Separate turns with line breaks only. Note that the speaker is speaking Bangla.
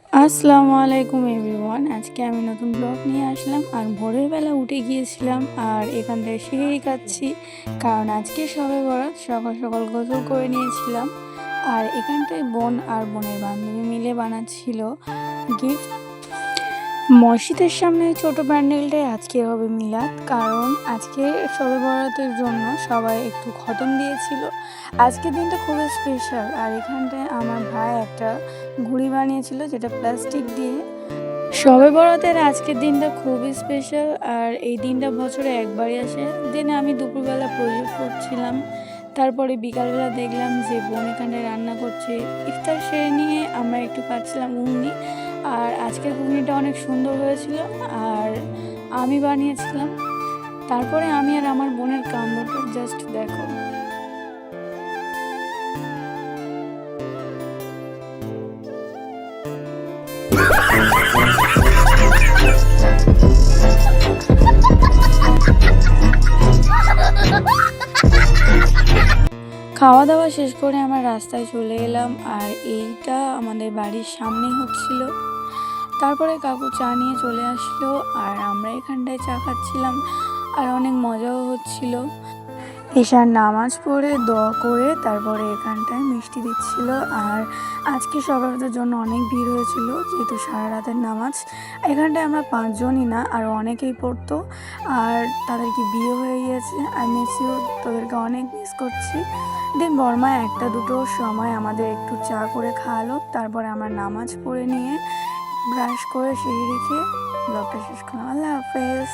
আসসালামু আলাইকুম এভরিওয়ান। আজকে আমি নতুন ব্লগ নিয়ে আসলাম আর ভোরের বেলা উঠে গিয়েছিলাম আর এখান থেকে সিঁড়ি খাচ্ছি, কারণ আজকে সবে বরাত। সকাল সকাল গোসল করে নিয়েছিলাম আর এখানটায় বোন আর বোনের বান্ধবী মিলে বানাচ্ছিল গিফট। মসজিদের সামনে ছোট প্যান্ডেলটায় আজকে হবে মিলাদ, কারণ আজকে শবে বরাতের জন্য সবাই একটু খতম দিয়েছিল। আজকের দিনটা খুবই স্পেশাল। আর এখানটায় আমার ভাই একটা ঘুড়ি বানিয়েছিল, যেটা প্লাস্টিক দিয়ে। শবে বরাতের আজকের দিনটা খুবই স্পেশাল আর এই দিনটা বছরে একবারই আসে। দিনে আমি দুপুরবেলা প্রজেক্ট করছিলাম, তারপরে বিকালবেলা দেখলাম যে বোন এখানটায় রান্না করছে। ইফতার সেরে নিয়ে আমরা একটু খাচ্ছিলাম ঘুগনি, আর আজকের ঘুগনিটা অনেক সুন্দর হয়েছিল আর আমি বানিয়েছিলাম। তারপরে আমি আর আমার বোনের কাণ্ডটা জাস্ট দেখো। খাওয়া দাওয়া শেষ করে আমরা রাস্তায় চলে এলাম আর এইটা আমাদের বাড়ির সামনেই হচ্ছিল। তারপরে কাকু চা নিয়ে চলে আসলো আর আমরা এখানটায় চা খাচ্ছিলাম আর অনেক মজাও হচ্ছিল। এশার নামাজ পড়ে দোয়া করে তারপরে এখানটায় মিষ্টি দিচ্ছিল। আর আজকে সকালের জন্য অনেক ভিড় হয়েছিল, যেহেতু সারা রাতের নামাজ। এখানটায় আমরা 5 জনই না, আরও অনেকেই পড়তো আর তাদেরকে বিয়ে হয়ে গিয়েছে। আর মিসিও, তোদেরকে অনেক মিস করছি। দেন বর্মা একটা দুটোর সময় আমাদের একটু চা করে খাওয়ালো, তারপরে আমরা নামাজ পড়ে নিয়ে ব্রাশ করে সিঁড়ি রেখে ব্লগটা শেষ করলাম। আল্লাহ হাফেজ।